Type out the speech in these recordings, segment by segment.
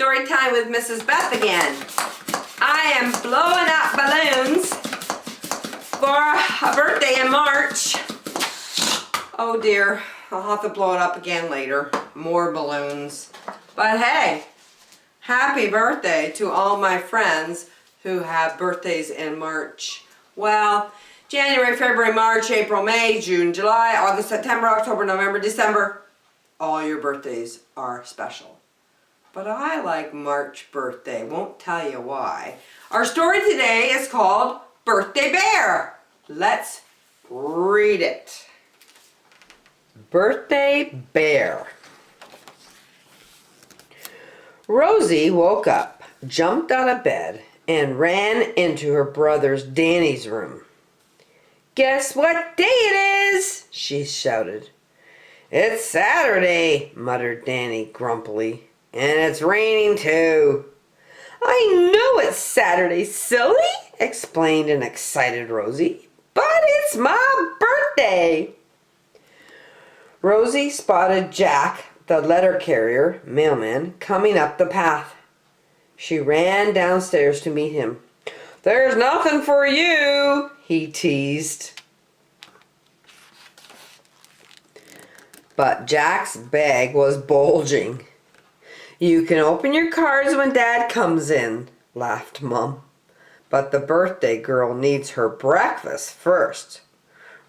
story time with Mrs. Beth again. I am blowing up balloons for a birthday in March. Oh dear, I'll have to blow it up again later. More balloons. But hey, happy birthday to all my friends who have birthdays in March. Well, January, February, March, April, May, June, July, August, September, October, November, December. All your birthdays are special. But I like March birthday, won't tell you why. Our story today is called Birthday Bear. Let's read it. Birthday Bear. Rosie woke up, jumped out of bed, and ran into her brother's Danny's room. "Guess what day it is?" she shouted. "It's Saturday," muttered Danny grumpily. "And it's raining too." "I know it's Saturday, silly," explained an excited Rosie. "But it's my birthday." Rosie spotted Jack, the letter carrier, mailman, coming up the path. She ran downstairs to meet him. "There's nothing for you," he teased. But Jack's bag was bulging. "You can open your cards when Dad comes in," laughed Mum. "But the birthday girl needs her breakfast first."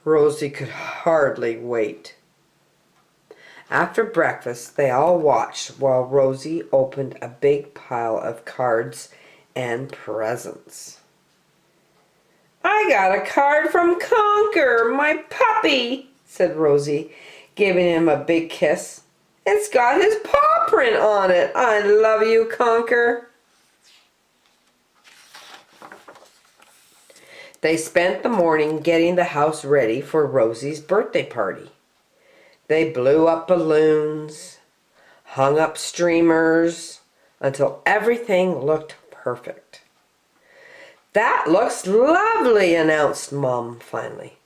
Rosie could hardly wait. After breakfast, they all watched while Rosie opened a big pile of cards and presents. "I got a card from Conker, my puppy," said Rosie, giving him a big kiss. "It's got his paw print on it. I love you, Conker." They spent the morning getting the house ready for Rosie's birthday party. They blew up balloons, hung up streamers, until everything looked perfect. "That looks lovely," announced Mum finally.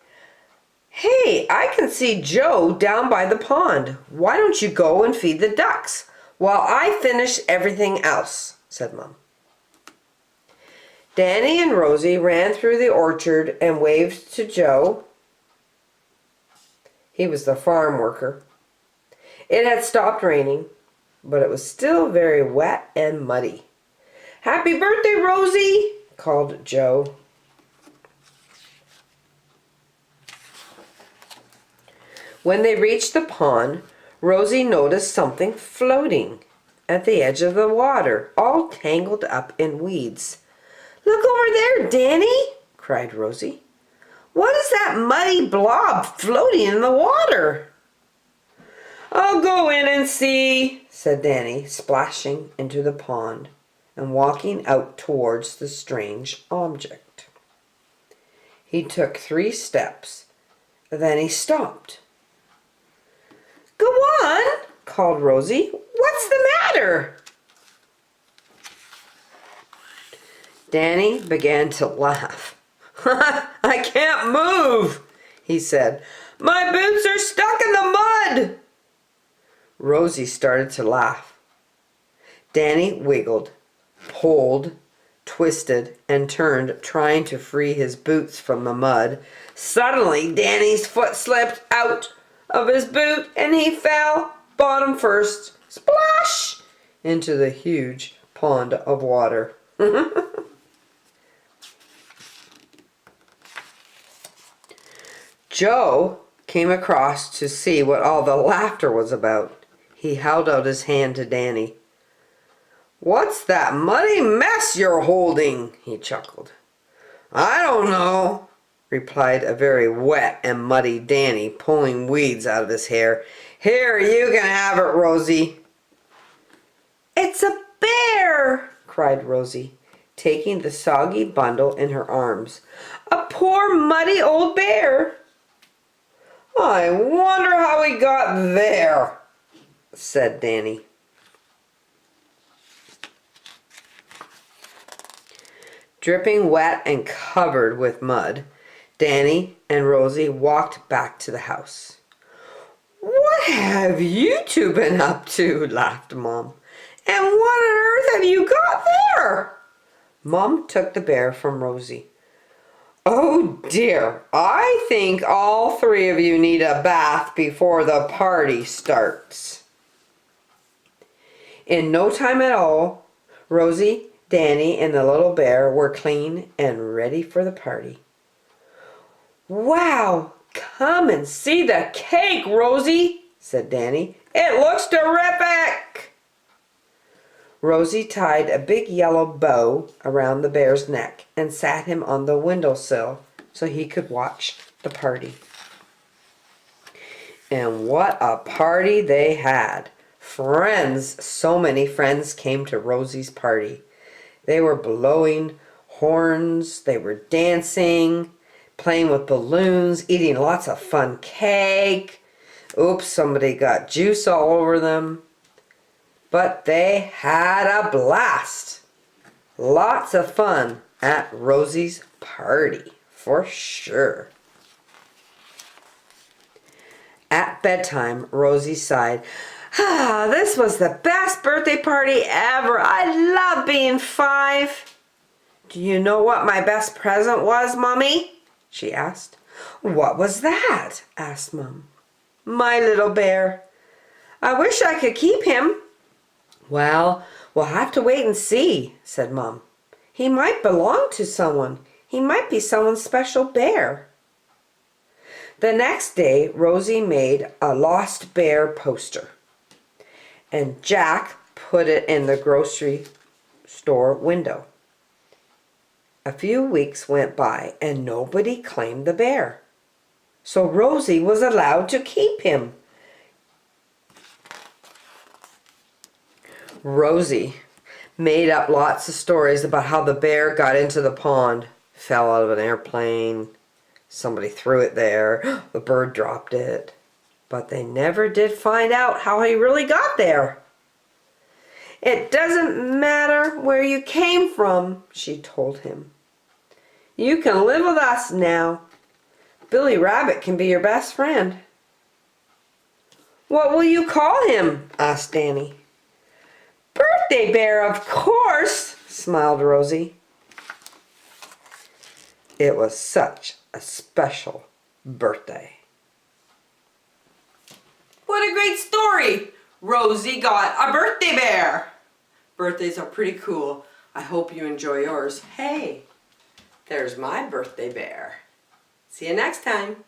"Hey, I can see Joe down by the pond. Why don't you go and feed the ducks while I finish everything else?" said Mum. Danny and Rosie ran through the orchard and waved to Joe. He was the farm worker. It had stopped raining, but it was still very wet and muddy. "Happy birthday, Rosie!" called Joe. When they reached the pond, Rosie noticed something floating at the edge of the water, all tangled up in weeds. "Look over there, Danny!" cried Rosie. "What is that muddy blob floating in the water?" "I'll go in and see," said Danny, splashing into the pond and walking out towards the strange object. He took 3 steps, then he stopped. "Go on," called Rosie. "What's the matter?" Danny began to laugh. "I can't move," he said. "My boots are stuck in the mud." Rosie started to laugh. Danny wiggled, pulled, twisted, and turned, trying to free his boots from the mud. Suddenly, Danny's foot slipped out of his boot and he fell, bottom first, splash, into the huge pond of water. Joe came across to see what all the laughter was about. He held out his hand to Danny. "What's that muddy mess you're holding?" he chuckled. "I don't know," replied a very wet and muddy Danny, pulling weeds out of his hair. "Here, you can have it, Rosie." "It's a bear!" cried Rosie, taking the soggy bundle in her arms. "A poor muddy old bear." "I wonder how he got there," said Danny. Dripping wet and covered with mud, Danny and Rosie walked back to the house. "What have you two been up to?" laughed Mom. And what on earth have you got there? Mom took the bear from Rosie. Oh dear, I think all three of you need a bath before the party starts. In no time at all, Rosie, Danny, and the little bear were clean and ready for the party. Wow, come and see the cake, Rosie, said Danny. It looks terrific. Rosie tied a big yellow bow around the bear's neck and sat him on the windowsill so he could watch the party. And what a party they had! Friends, so many friends came to Rosie's party. They were blowing horns, they were dancing, playing with balloons, eating lots of fun cake. Oops, somebody got juice all over them. But they had a blast. Lots of fun at Rosie's party, for sure. At bedtime, Rosie sighed. Ah, this was the best birthday party ever. I love being 5. Do you know what my best present was, Mommy? She asked. What was that? Asked Mom. My little bear. I wish I could keep him. Well, we'll have to wait and see, said Mom. He might belong to someone. He might be someone's special bear. The next day, Rosie made a lost bear poster, and Jack put it in the grocery store window. A few weeks went by, and nobody claimed the bear. So Rosie was allowed to keep him. Rosie made up lots of stories about how the bear got into the pond, fell out of an airplane, somebody threw it there, the bird dropped it. But they never did find out how he really got there. It doesn't matter where you came from, she told him. You can live with us now. Billy Rabbit can be your best friend. What will you call him? Asked Danny. Birthday Bear, of course, smiled Rosie. It was such a special birthday. What a great story! Rosie got a birthday bear. Birthdays are pretty cool. I hope you enjoy yours. Hey, there's my birthday bear. See you next time.